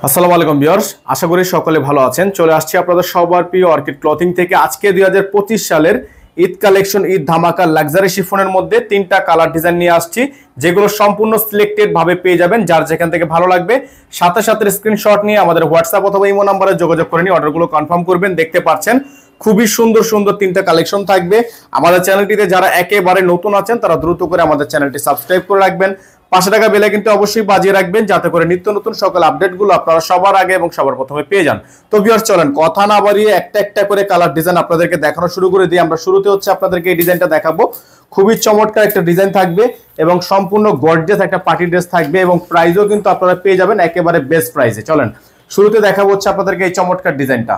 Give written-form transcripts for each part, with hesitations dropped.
আসসালামু আলাইকুম ভিউয়ার্স, আশা করি সকলে ভালো আছেন। চলে আসছি আপনাদের সবার প্রিয় অর্কিড ক্লথিং থেকে। আজকে 2025 সালের ঈদ কালেকশন, ঈদ ধামাকা লাক্সারি শিফনের মধ্যে 3টা কালার ডিজাইন নিয়ে আসছি, যেগুলো সম্পূর্ণ সিলেক্টেড ভাবে পেয়ে যাবেন। যার যেখান থেকে ভালো লাগবে সাথে সাথে স্ক্রিনশট নিয়ে আমাদের হোয়াটসঅ্যাপ অথবা ইমো নম্বরে যোগাযোগ করে নিয়ে অর্ডারগুলো কনফার্ম করবেন। দেখতে পাচ্ছেন খুবই সুন্দর সুন্দর 3টা কালেকশন থাকবে। আমাদের চ্যানেলটিতে যারা একেবারে নতুন আছেন তারা দ্রুত করে আমাদের চ্যানেলটি সাবস্ক্রাইব করে রাখবেন, পাশে টাকা বেলে কিন্তু অবশ্যই বাজিয়ে রাখবেন, যাতে করে নিত্য নতুন সকল আপডেটগুলো আপনারা সবার আগে এবং সবার প্রথমে পেয়ে যান। তো ভিউয়ার্স চলেন কথা না বাড়িয়ে একটা একটা করে কালার ডিজাইন আপনাদেরকে দেখানো শুরু করে দিই। আমরা শুরুতে হচ্ছে আপনাদেরকে এই ডিজাইনটা দেখাবো। খুবই চমৎকার একটা ডিজাইন থাকবে এবং সম্পূর্ণ গর্জিয়াস একটা পার্টি ড্রেস থাকবে এবং প্রাইসও কিন্তু আপনারা পেয়ে যাবেন একেবারে বেস্ট প্রাইসে। চলেন শুরুতে দেখাবো হচ্ছে আপনাদেরকে এই চমৎকার ডিজাইনটা।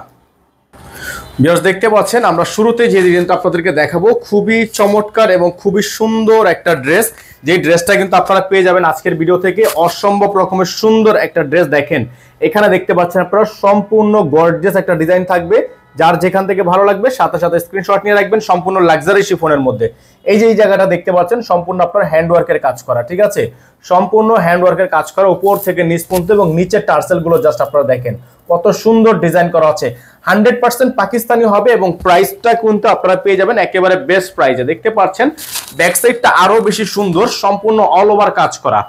ভিউয়ার্স দেখতে পাচ্ছেন আমরা শুরুতে যে ডিজাইনটা আপনাদেরকে দেখাবো, খুবই চমৎকার এবং খুবই সুন্দর একটা ড্রেস। যে ড্রেসটা কিন্তু আপনারা পেয়ে যাবেন আজকের ভিডিও থেকে। অসম্ভব রকমের সুন্দর একটা ড্রেস। দেখেন এখানে দেখতে পাচ্ছেন আপনারা সম্পূর্ণ গর্জিয়াস একটা ডিজাইন থাকবে। যার যেখান থেকে ভালো লাগবে সাথে সাথে স্ক্রিনশট নিয়ে রাখবেন। সম্পূর্ণ লাক্সারি শিফনের মধ্যে এই যে এই জায়গাটা দেখতে পাচ্ছেন সম্পূর্ণ আপনার হ্যান্ডওয়ার্কের কাজ করা, ঠিক আছে? সম্পূর্ণ হ্যান্ডওয়ার্কের কাজ করা উপর থেকে নিচ পর্যন্ত, এবং নিচের টার্সেল গুলো জাস্ট আপনারা দেখেন কত সুন্দর ডিজাইন করা আছে। 100% পাকিস্তানি হবে এবং প্রাইসটা কিন্তু আপনারা পেয়ে যাবেন একেবারে বেস্ট প্রাইসে। দেখতে পাচ্ছেন ব্যাক সাইডটা আরো বেশি সুন্দর, সম্পূর্ণ অল ওভার কাজ করা,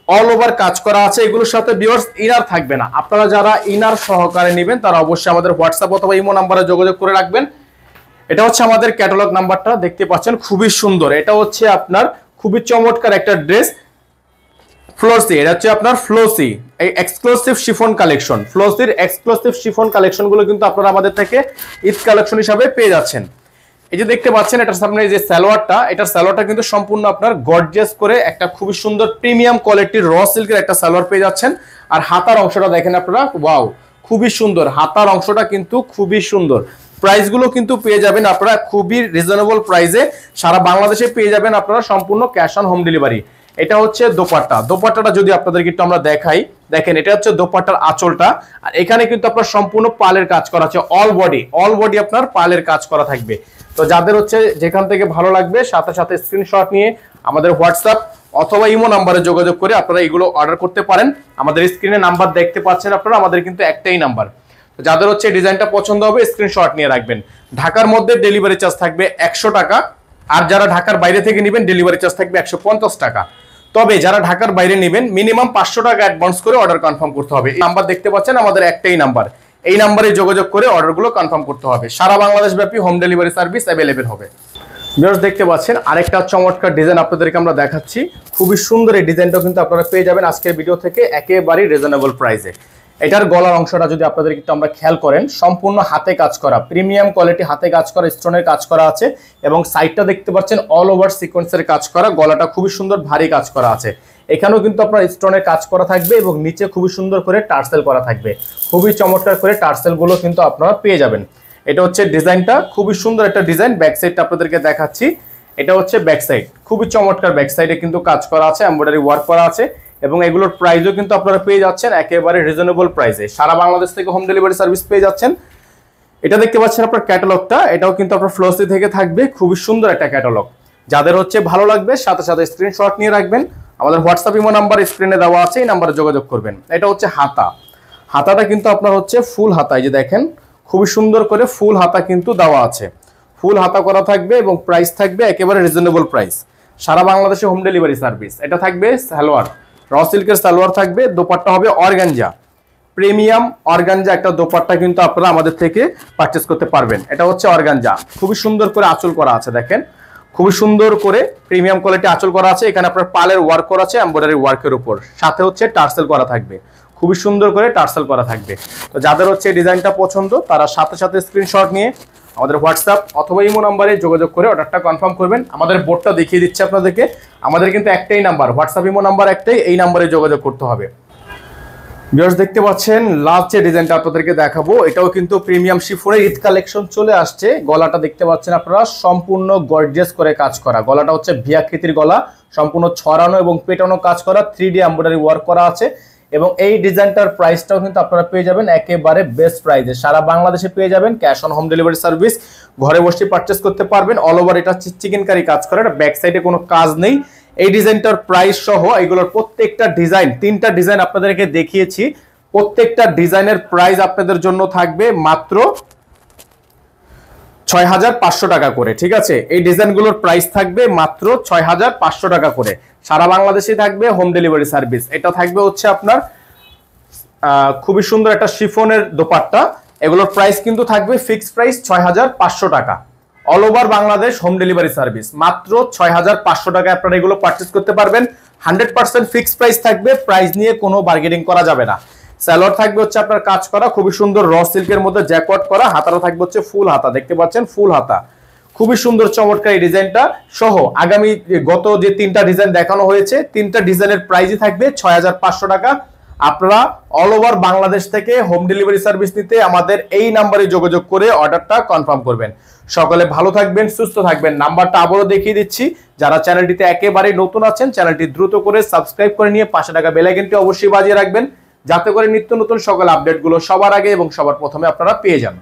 অল ওভার কাজ করা আছে। এগুলোর সাথে ভিউয়ার্স ইনার থাকবে না। আপনারা যারা ইনার সহকারে নেবেন তারা অবশ্যই আমাদের হোয়াটসঅ্যাপ অথবা ইমো নাম্বারে যোগাযোগ করে রাখবেন। এটা হচ্ছে আমাদের ক্যাটালগ নাম্বারটা, দেখতে পাচ্ছেন খুবই সুন্দর। এটা হচ্ছে আপনার খুবই চমৎকার একটা ড্রেস ফ্লোসি। এটা হচ্ছে আপনার ফ্লোসি এই এক্সক্লুসিভ শিফন কালেকশন। ফ্লোসির এক্সক্লুসিভ শিফন কালেকশন গুলো কিন্তু আপনারা আমাদের থেকে ঈদ কালেকশন হিসাবে পেয়ে যাচ্ছেন। এই যে দেখতে পাচ্ছেন এটার সামনে যে সালোয়ারটা, এটার সালোয়ারটা কিন্তু সম্পূর্ণ আপনার গর্জিয়াস করে একটা খুবই সুন্দর প্রিমিয়াম কোয়ালিটির র সিল্কের একটা সালোয়ার পেয়ে যাচ্ছেন। আর হাতার অংশটা দেখেন আপনারা, ওয়াও খুবই সুন্দর। হাতার অংশটা কিন্তু খুবই সুন্দর। প্রাইসগুলো কিন্তু পেয়ে যাবেন আপনারা খুবই রিজনেবল প্রাইসে। সারা বাংলাদেশে পেয়ে যাবেন আপনারা সম্পূর্ণ ক্যাশ অন হোম ডেলিভারি। এটা হচ্ছে দোপাট্টা। দোপাট্টাটা যদি আপনাদেরকে একটু আমরা দেখাই, দেখেন এটা হচ্ছে দোপাট্টার আঁচলটা। আর এখানে কিন্তু আপনার সম্পূর্ণ পালের কাজ করা আছে, অল বডি আপনার পালের কাজ করা থাকবে। তো যাদের হচ্ছে যেখান থেকে ভালো লাগবে সাথে সাথে স্ক্রিনশট নিয়ে আমাদের হোয়াটসঅ্যাপ অথবা ইমো নাম্বারে যোগাযোগ করে আপনারা এগুলো অর্ডার করতে পারেন। আমাদের স্ক্রিনে নাম্বার দেখতে পাচ্ছেন আপনারা, আমাদের কিন্তু একটাই নাম্বার। তো যাদের হচ্ছে ডিজাইনটা পছন্দ হবে স্ক্রিনশট নিয়ে রাখবেন। ঢাকার মধ্যে ডেলিভারি চার্জ থাকবে 100 টাকা, আর যারা ঢাকার বাইরে থেকে নেবেন ডেলিভারি চার্জ থাকবে 150 টাকা। তবে যারা ঢাকার বাইরে নেবেন মিনিমাম 500 টাকা অ্যাডভান্স করে অর্ডার কনফার্ম করতে হবে। এই নাম্বার দেখতে পাচ্ছেন আমাদের একটাই নাম্বার, এই নাম্বারে যোগাযোগ করে অর্ডারগুলো কনফার্ম করতে হবে। সারা বাংলাদেশ ব্যাপী হোম ডেলিভারি সার্ভিস অ্যাভেলেবেল হবে। ভিউয়ার্স দেখতে পাচ্ছেন আরেকটা চমৎকার ডিজাইন আপনাদেরকে আমরা দেখাচ্ছি। খুবই সুন্দর এই ডিজাইনটাও কিন্তু আপনারা পেয়ে যাবেন আজকের ভিডিও থেকে একেবারেই রিজনেবল প্রাইসে। এটার গলার অংশটা যদি আপনাদের একটু আমরা খেয়াল করেন, সম্পূর্ণ হাতে কাজ করা, প্রিমিয়াম কোয়ালিটি হাতে কাজ করা, স্টোনের কাজ করা আছে এবং সাইডটা দেখতে পাচ্ছেন অল ওভার সিকোয়েন্সের কাজ করা। গলাটা খুবই সুন্দর ভারী কাজ করা আছে। এখানেও কিন্তু আপনার স্টোনের কাজ করা থাকবে এবং নিচে খুবই সুন্দর করে টার্সেল করা থাকবে। খুবই চমৎকার করে টার্সেল গুলো কিন্তু আপনারা পেয়ে যাবেন। এটা হচ্ছে ডিজাইনটা, খুবই সুন্দর একটা ডিজাইন। ব্যাক সাইডটা আপনাদেরকে দেখাচ্ছি, এটা হচ্ছে ব্যাক সাইড। খুবই চমৎকার, ব্যাক সাইডে কিন্তু কাজ করা আছে, এমব্রয়ডারি ওয়ার্ক করা আছে এবং এগুলোর প্রাইসও কিন্তু আপনারা পেয়ে যাচ্ছেন একেবারে রিজনেবল প্রাইসে। সারা বাংলাদেশ থেকে হোম ডেলিভারি সার্ভিস পেয়ে যাচ্ছেন। এটা দেখতে পাচ্ছেন আপনার ক্যাটালগটা, এটাও কিন্তু আপনার ফ্লোসি থেকে থাকবে। খুবই সুন্দর একটা ক্যাটালগ। যাদের হচ্ছে ভালো লাগবে সাথে সাথে স্ক্রিনশট নিয়ে রাখবেন। আমাদের হোয়াটসঅ্যাপ ইমো নাম্বার স্ক্রিনে দেওয়া আছে, এই নাম্বারে যোগাযোগ করবেন। এটা হচ্ছে হাতা। হাতাটা কিন্তু আপনার হচ্ছে ফুল হাতা, এই যে দেখেন খুবই সুন্দর করে ফুল হাতা কিন্তু দেওয়া আছে। ফুল হাতা করা থাকবে এবং প্রাইস থাকবে একেবারে রিজনেবল প্রাইস। সারা বাংলাদেশে হোম ডেলিভারি সার্ভিস। এটা থাকবে সালোয়ার, র সিল্কের সালোয়ার থাকবে। দোপাট্টা হবে অর্গানজা, প্রিমিয়াম অর্গানজা একটা দোপাট্টা কিন্তু আপনারা আমাদের থেকে পারচেস করতে পারবেন। এটা হচ্ছে অর্গানজা, খুবই সুন্দর করে আঁচল করা আছে। দেখেন খুবই সুন্দর করে প্রিমিয়াম কোয়ালিটি আঁচল করা আছে। এখানে আপনার পালের ওয়ার্ক করা আছে এমব্রয়ডারি ওয়ার্কের উপর, সাথে হচ্ছে টার্সেল করা থাকবে। খুবই সুন্দর করে টার্সেল করা থাকবে। তো যাদের হচ্ছে ডিজাইনটা পছন্দ তারা সাথে সাথে স্ক্রিনশট নিয়ে আমাদের হোয়াটসঅ্যাপ অথবা ইমো নাম্বারে যোগাযোগ করে অর্ডারটা কনফার্ম করবেন। আমাদের বোর্ডটা দেখিয়ে দিচ্ছে আপনাদেরকে। আমাদের কিন্তু একটাই নাম্বার, হোয়াটসঅ্যাপ ইমো নাম্বার একটাই, এই নাম্বারে যোগাযোগ করতে হবে। ভিউয়ার্স দেখতে পাচ্ছেন লাস্ট যে ডিজাইনটা আপনাদেরকে দেখাবো, এটাও কিন্তু প্রিমিয়াম শিফনের ঈদ কালেকশন চলে আসছে। গলাটা দেখতে পাচ্ছেন আপনারা সম্পূর্ণ গর্জিয়াস করে কাজ করা। গলাটা হচ্ছে ভি আকৃতির গলা, সম্পূর্ণ ছড়ানো এবং পেটানো কাজ করা, 3D এমব্রয়ডারি ওয়ার্ক করা আছে এবং এই ডিজাইনটার প্রাইসটাও কিন্তু আপনারা পেয়ে যাবেন একেবারে বেস্ট প্রাইসে। সারা বাংলাদেশে পেয়ে যাবেন cash on home delivery service. ঘরে বসে পারচেস করতে পারবেন। অল ওভার এটা চিকেন কারি কাজ করে, এটা ব্যাক সাইডে কোনো কাজ নেই। এই ডিজাইনটার প্রাইস সহ এগুলোর প্রত্যেকটা ডিজাইন, 3টা ডিজাইন আপনাদেরকে দেখিয়েছি, প্রত্যেকটা ডিজাইনের প্রাইস আপনাদের জন্য থাকবে মাত্র ৬৫০০ টাকা করে। ঠিক আছে, এই ডিজাইনগুলোর প্রাইস থাকবে মাত্র ৬৫০০ টাকা করে। সারা বাংলাদেশে থাকবে হোম ডেলিভারি সার্ভিস। এটা থাকবে হচ্ছে আপনার খুবই সুন্দর একটা শিফনের দোপাট্টা। এগুলোর প্রাইস কিন্তু থাকবে ফিক্সড প্রাইস ৬৫০০ টাকা। All over Bangladesh home delivery service মাত্র ৬৫০০ টাকায় আপনারা এগুলো পারচেজ করতে পারবেন। 100% ফিক্সড প্রাইস থাকবে, প্রাইস নিয়ে কোনো বার্গেনিং করা যাবে না। সালোয়ার থাকবে হচ্ছে আপনার কাজ করা খুবই সুন্দর র সিল্কের মধ্যে জ্যাকওয়ার্ক করা, হাতাটা থাকবে হচ্ছে ফুল হাতা, দেখতে পাচ্ছেন ফুল হাতা, খুবই সুন্দর চমৎকার এই ডিজাইনটা সহ আগামী গত যে 3টা ডিজাইন দেখানো হয়েছে 3টা ডিজাইনের প্রাইসই থাকবে ৬৫০০ টাকা। আপনারা অল ওভার বাংলাদেশ থেকে হোম ডেলিভারি সার্ভিস নিতে আমাদের এই নাম্বারে যোগাযোগ করে অর্ডারটা কনফার্ম করবেন। সকলে ভালো থাকবেন, সুস্থ থাকবেন। নাম্বারটা আবারও দেখিয়ে দিচ্ছি। যারা চ্যানেলটিতে একেবারে নতুন আছেন চ্যানেলটি দ্রুত করে সাবস্ক্রাইব করে নিয়ে পাশে থাকা বেল আইকনটি অবশ্যই বাজিয়ে রাখবেন, যাতে করে নিত্য নতুন সকল আপডেটগুলো সবার আগে এবং সবার প্রথমে আপনারা পেয়ে যান।